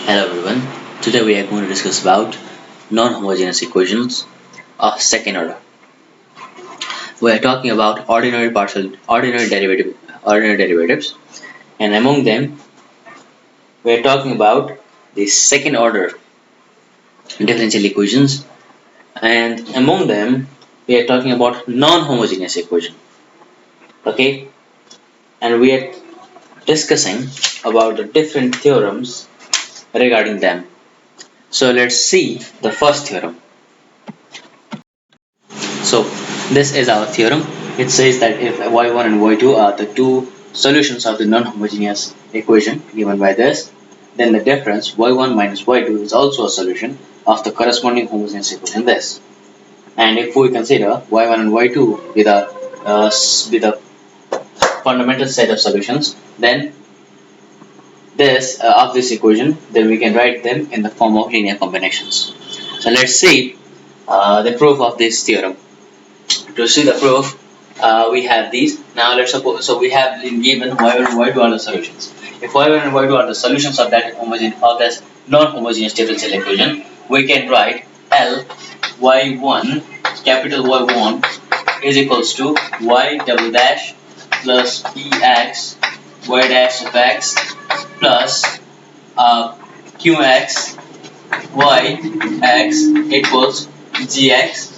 Hello everyone. Today we are going to discuss about non-homogeneous equations of second order. We are talking about ordinary derivatives, and among them we are talking about the second order differential equations, and among them we are talking about non-homogeneous equation. Okay, and we are discussing about the different theorems regarding them. So let's see the first theorem. So this is our theorem. It says that if y1 and y2 are the two solutions of the non-homogeneous equation given by this, then the difference y1 minus y2 is also a solution of the corresponding homogeneous equation this. And if we consider y1 and y2 with a fundamental set of solutions, then this of this equation, then we can write them in the form of linear combinations. So let's see the proof of this theorem. To see the proof, we have these. Now let's suppose, so we have been given y1 and y2 are the solutions. If y1 and y2 are the solutions of that non-homogeneous differential equation, we can write L y1, capital Y1 is equals to y double dash plus px y dash of x plus qx y x equals gx.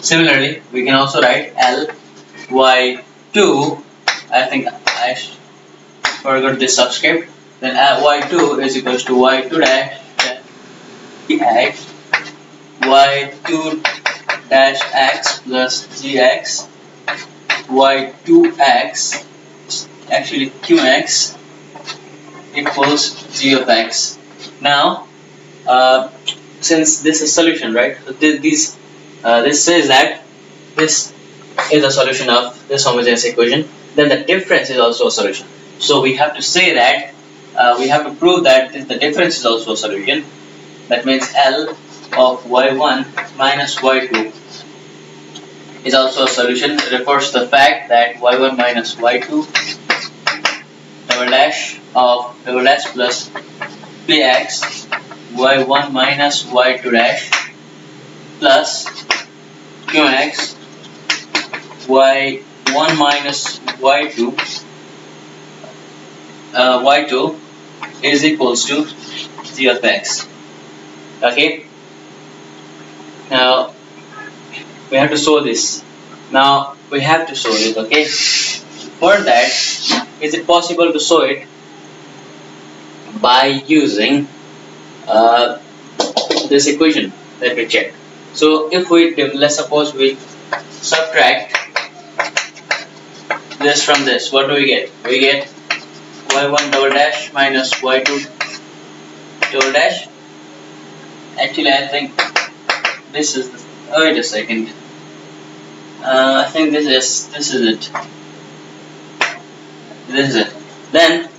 Similarly, we can also write L y2. I think I forgot this subscript. Then y2 is equals to y2 dash x y2 dash x plus gx y2x actually qx equals g of x. Now, since this is solution, right? So this says that this is a solution of this homogeneous equation. Then the difference is also a solution. So we have to say that we have to prove that the difference is also a solution. That means L of y1 minus y2 is also a solution. It refers to the fact that y1 minus y2 double dash plus px y1 minus y2 dash plus qx y1 minus y2 y2 is equals to g of x. Okay, now we have to show this. Now we have to show it. Okay, for that, is it possible to show it by using this equation? Let me check. So if we, let's suppose we subtract this from this, what do we get? We get y1 double dash minus y2 double dash. Actually, I think this is the, wait a second. I think this is it. This is it. Then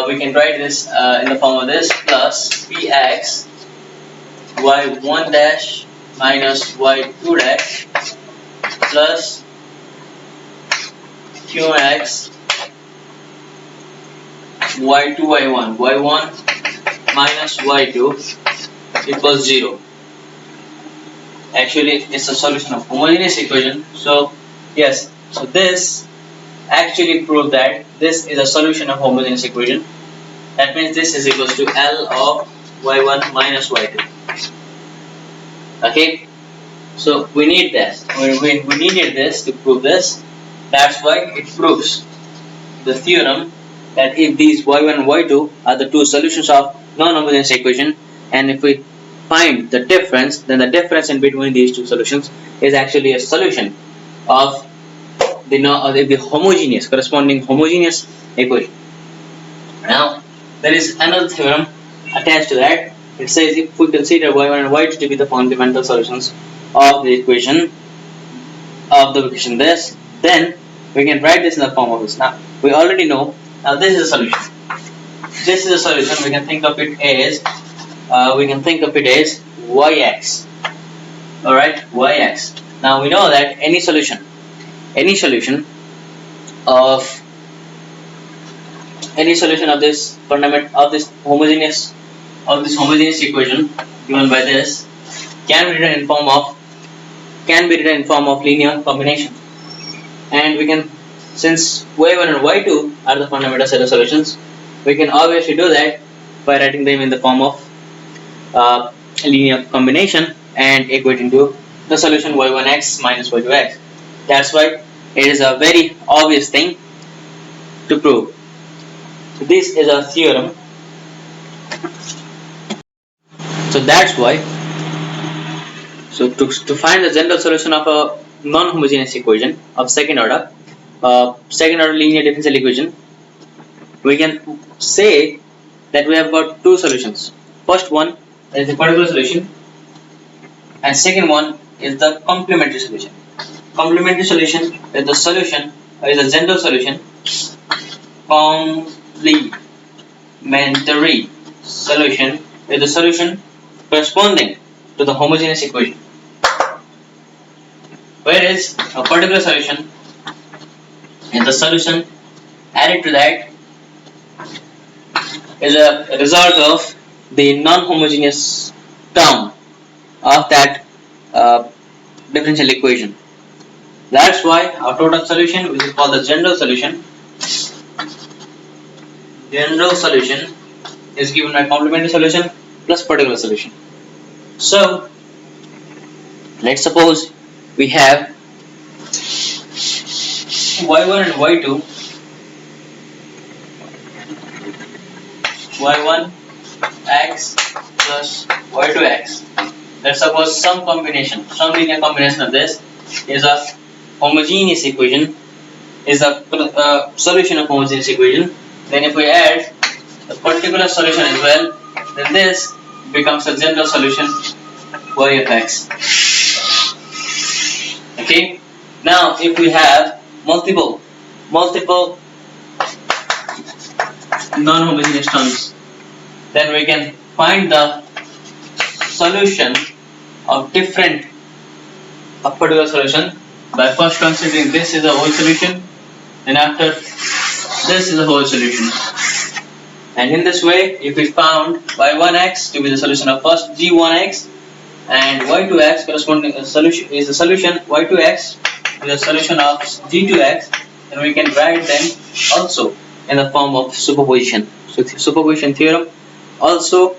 we can write this in the form of this plus px y1 dash minus y2 dash plus qx y2 y1 minus y2 equals 0. Actually, it's a solution of homogeneous equation. So yes, so this actually proves that this is a solution of homogeneous equation. That means this is equals to L of y1 minus y2. Okay, so we need this. We needed this to prove this. That's why it proves the theorem that if these y1 and y2 are the two solutions of non-homogeneous equation, and if we find the difference, then the difference in between these two solutions is actually a solution of the homogeneous, corresponding homogeneous equation. Now there is another theorem attached to that. It says if we consider y1 and y2 to be the fundamental solutions of the equation this, then we can write this in the form of this. Now we already know. Now this is a solution. This is a solution. We can think of it as yx. All right, yx. Now we know that any solution of this homogeneous of this homogeneous equation given by this can be written in form of linear combination. And we can, since y1 and y2 are the fundamental set of solutions, we can obviously do that by writing them in the form of linear combination and equating to the solution y1x minus y2x. That's why it is a very obvious thing to prove. So this is a theorem. So that's why, to find the general solution of a non-homogeneous equation of second order linear differential equation, we can say that we have got two solutions. First one is the particular solution, and second one is the complementary solution. Complementary solution is the solution, is the general solution. Complementary solution is the solution corresponding to the homogeneous equation, whereas a particular solution is the solution added to that is a result of the non-homogeneous term of that differential equation. That's why our total solution, which is called the general solution, is given by complementary solution plus particular solution. So let's suppose we have y1 and y2, y1x plus y2x. Let's suppose some linear combination of this is a homogeneous equation, is a solution of homogeneous equation. Then if we add the particular solution as well, then this becomes a general solution y of x. Okay. Now if we have multiple non-homogeneous terms, then we can find the solution of a particular solution by first considering this is a whole solution, and after this is a whole solution. And in this way, if we found y1x to be the solution of first g1x and y2x corresponding solution is the solution y2x is the solution of g2x, then we can write them also in the form of superposition. So the superposition theorem also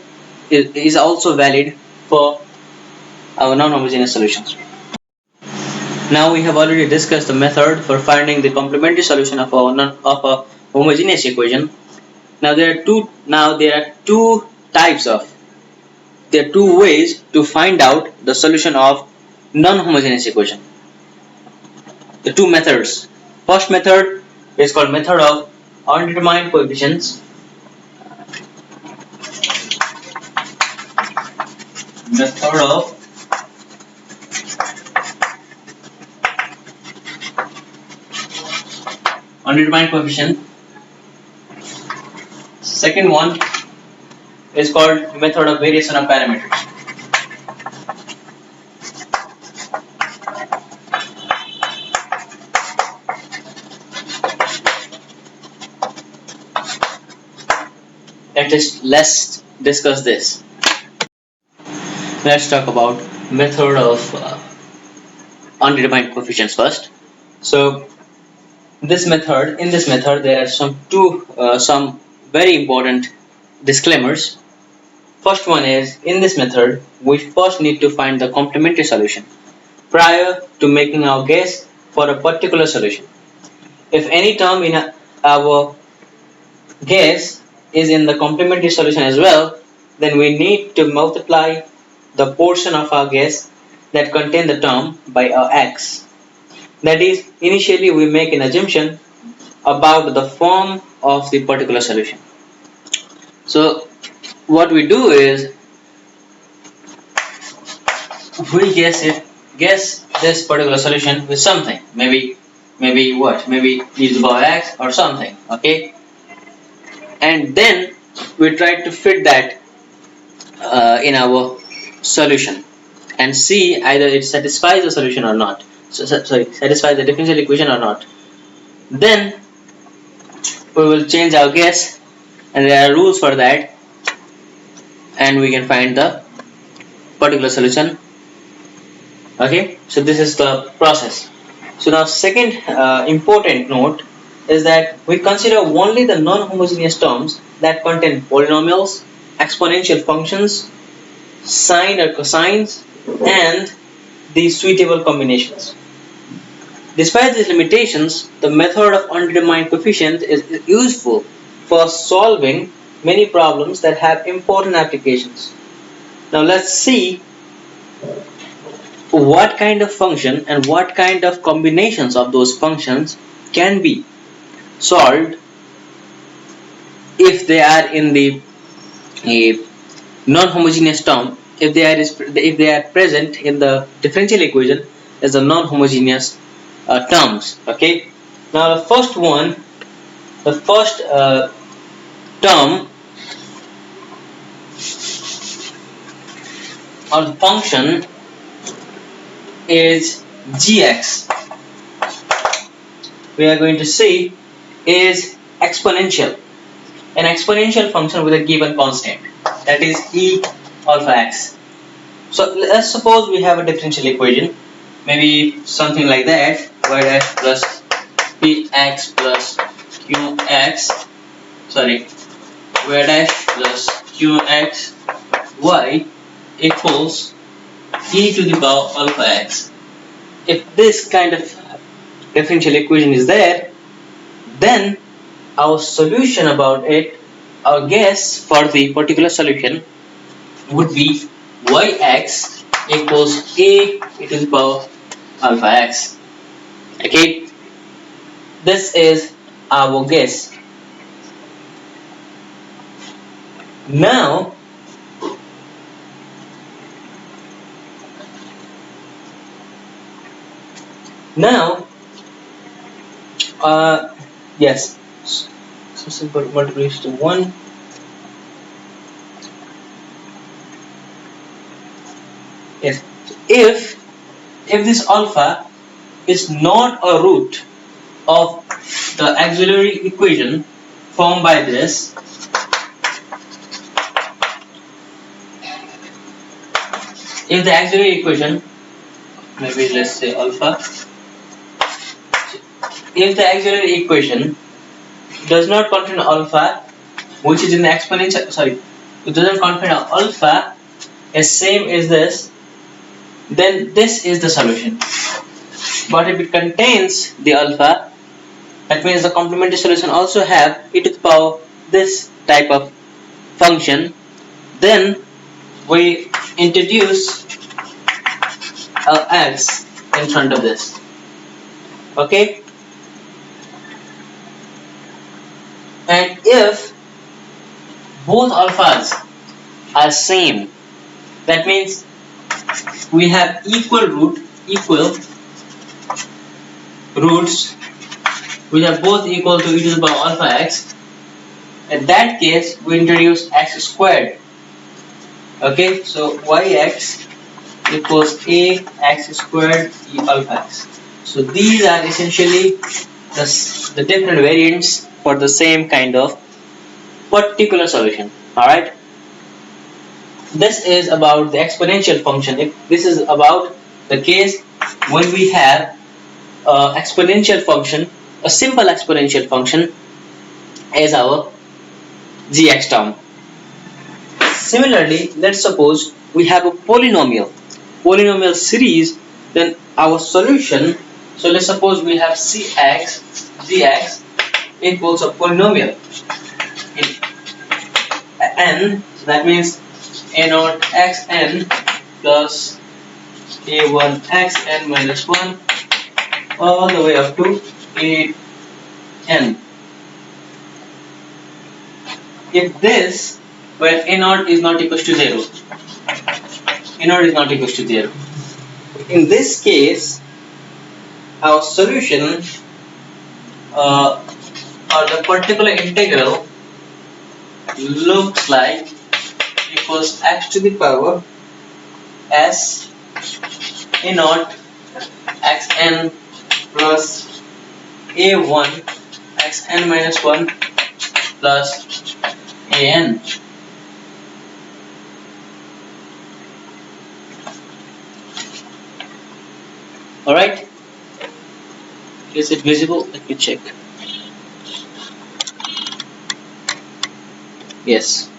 is also valid for our non-homogeneous solutions. Now we have already discussed the method for finding the complementary solution of a homogeneous equation. Now there are two ways to find out the solution of non-homogeneous equation. The two methods. First method is called method of undetermined coefficients. Method of undetermined coefficient. Second one is called method of variation of parameters. Let's discuss this. Let's talk about method of undetermined coefficients first. So in this method there are some very important disclaimers. First one is, in this method we first need to find the complementary solution prior to making our guess for a particular solution. If any term in our guess is in the complementary solution as well, then we need to multiply the portion of our guess that contain the term by our x. That is, initially we make an assumption about the form of the particular solution. So what we do is we guess this particular solution with something, maybe e to the power x or something, okay, and then we try to fit that in our solution and see either it satisfies the solution or not. Satisfies the differential equation or not. Then we will change our guess, and there are rules for that. and we can find the particular solution. Okay, so this is the process. So now second important note is that we consider only the non-homogeneous terms that contain polynomials, exponential functions, sine or cosines, and the suitable combinations. Despite these limitations, the method of undetermined coefficient is useful for solving many problems that have important applications. Now let's see what kind of function and what kind of combinations of those functions can be solved if they are in the non-homogeneous term, if they are present in the differential equation as a non-homogeneous terms. Okay, now the first term or the function is gx. We are going to see is exponential, an exponential function with a given constant, that is e alpha x. So let's suppose we have a differential equation, maybe something like that, y dash plus px plus qx, sorry, y dash plus qx y equals e to the power alpha x. If this kind of differential equation is there, then our solution about it, our guess for the particular solution would be yx equals a to the power alpha x. Okay, this is our guess. Now yes, so simple multiplication to 1. Yes, if this alpha is not a root of the auxiliary equation formed by this, if the auxiliary equation, maybe let's say alpha, if the auxiliary equation does not contain alpha, which is in the exponential, sorry, it doesn't contain alpha as same as this, then this is the solution. But if it contains the alpha, that means the complementary solution also have e to the power this type of function, then we introduce x in front of this. Okay, and if both alphas are same, that means we have equal roots which are both equal to e to the power alpha x. In that case, we introduce x squared. Okay, so yx equals a x squared e alpha x. So these are essentially the different variants for the same kind of particular solution. Alright, this is about the exponential function. This is about the case when we have exponential function, a simple exponential function as our gx term. Similarly, let's suppose we have a polynomial series, then our solution, so let's suppose we have cx gx equals a polynomial n, so that means a naught xn plus a1 xn minus 1 all the way up to an. If this, where a0 is not equal to 0, in this case our solution or the particular integral looks like equals x to the power s a0 xn plus a1 xn minus 1 plus an. Alright, is it visible? Let me check. Yes,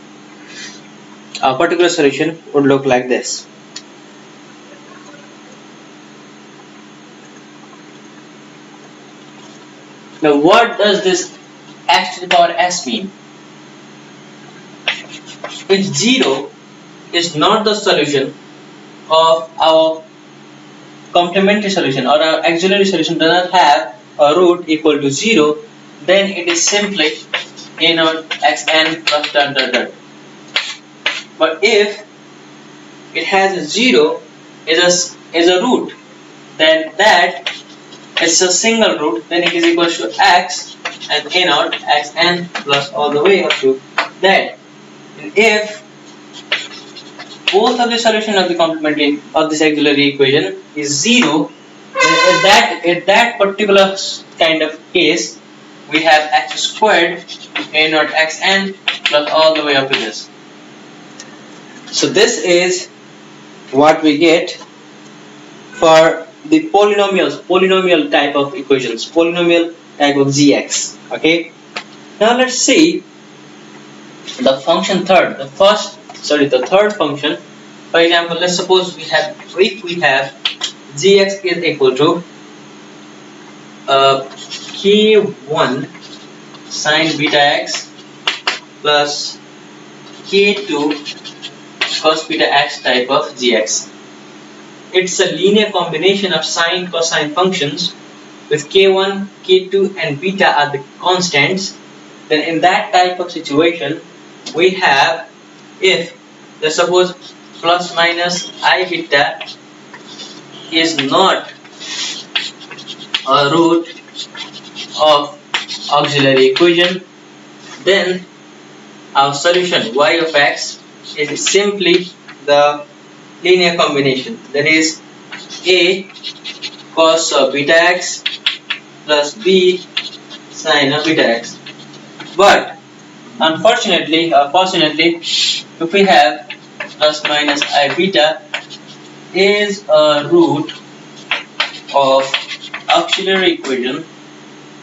a particular solution would look like this. Now what does this x to the power s mean? If 0 is not the solution of our complementary solution, or our auxiliary solution does not have a root equal to 0, then it is simply a naught xn plus dot dot dot. But if it has a 0 is a root, then that is a single root, then it is equal to x and a naught xn plus all the way up to that. And if both of the solution of the complementary of this auxiliary equation is 0, then at that particular kind of case we have x squared a naught xn plus all the way up to this. So this is what we get for the polynomial type of equations, polynomial type of gx. Okay, now let's see the function the third function. For example, let's suppose we have gx is equal to k1 sine beta x plus k2 cos beta x type of gx. It's a linear combination of sine cosine functions with k1, k2 and beta are the constants. Then in that type of situation we have, if let's suppose plus minus I beta is not a root of auxiliary equation, then our solution y of x is simply the linear combination, that is a cos of beta x plus b sine of beta x. But unfortunately or fortunately, if we have plus minus I beta is a root of auxiliary equation,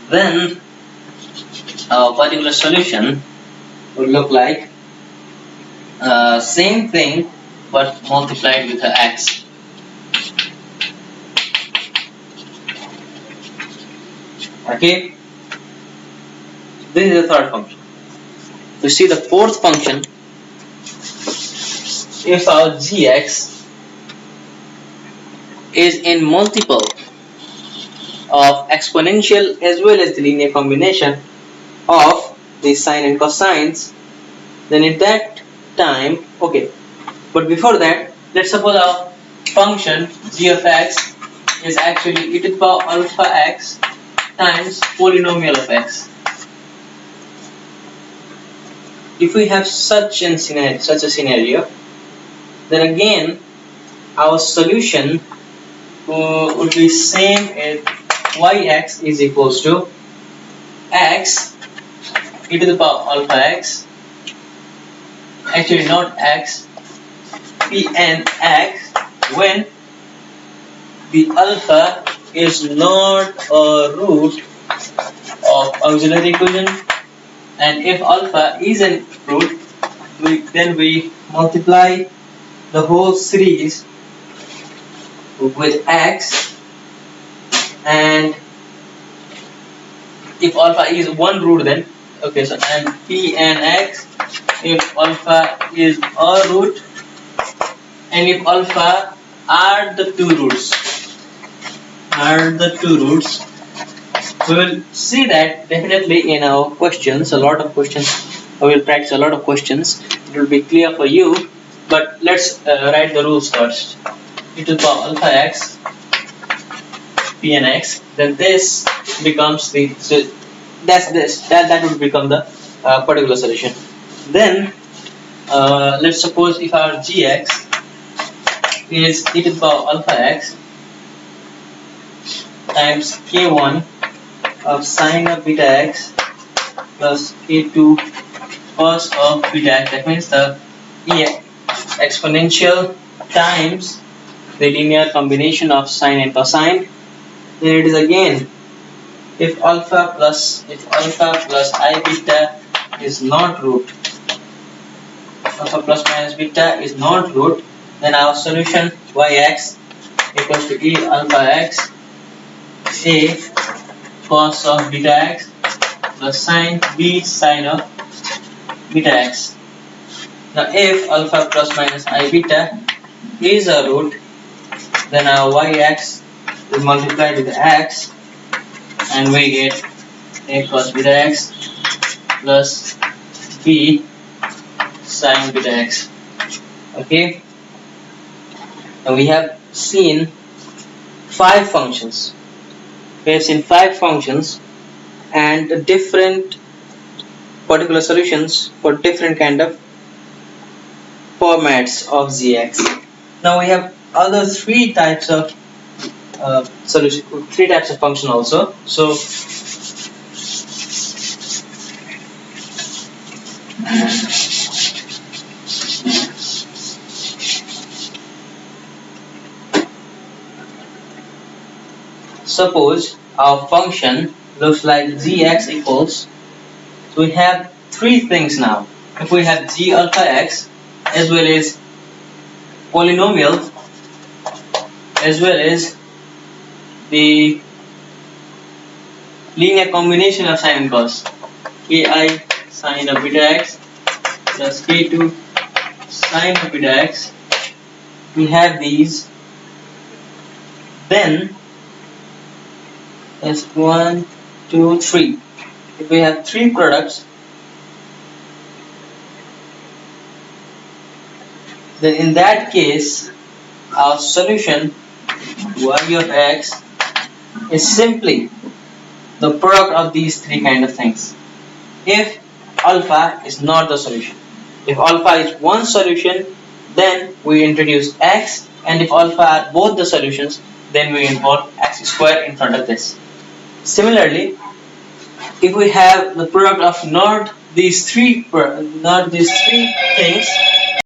then our particular solution would look like same thing but multiplied with a x. Okay, this is the third function. To see the fourth function, if our gx is in multiple of exponential as well as the linear combination of the sine and cosines, then at that time, okay, but before that, let's suppose our function g of x is actually e to the power alpha x times polynomial of x. If we have such a scenario, then again our solution would be same as yx is equals to x e to the power alpha x, actually not x, pn x, when the alpha is not a root of auxiliary equation, and if alpha is a root, then we multiply the whole series with x, and if alpha is one root, then okay, so and p and x if alpha is a root, and if alpha are the two roots, we will see that definitely in our questions, a lot of questions, we will practice a lot of questions, it will be clear for you. But let's write the rules first. E to the power alpha x p and x, then this becomes the, so that would become the particular solution. Then let's suppose if our gx is e to the power alpha x times k1 of sine of beta x plus k2 cos of beta x, that means the exponential times the linear combination of sine and cosine, then it is again if alpha plus I beta is not root, alpha plus minus beta is not root, then our solution yx equals to e alpha x a cos of beta x plus sine b sine of beta x. Now if alpha plus minus I beta is a root, then our yx is multiplied with x and we get a cos beta x plus b sine beta x. Okay, now we have seen 5 functions. We have seen 5 functions and different particular solutions for different kind of formats of zx. Now we have other 3 types of solution, 3 types of function also. So suppose our function looks like gx equals, so we have 3 things now. If we have g alpha x as well as polynomial as well as the linear combination of sine and cos, ki sine of beta x plus k2 sine of beta x, we have these, then that's 1, 2, 3. If we have 3 products, then in that case our solution y of x is simply the product of these 3 kind of things. If alpha is not the solution, if alpha is one solution, then we introduce x, and if alpha are both the solutions, then we involve x square in front of this. Similarly, if we have the product of not these three things,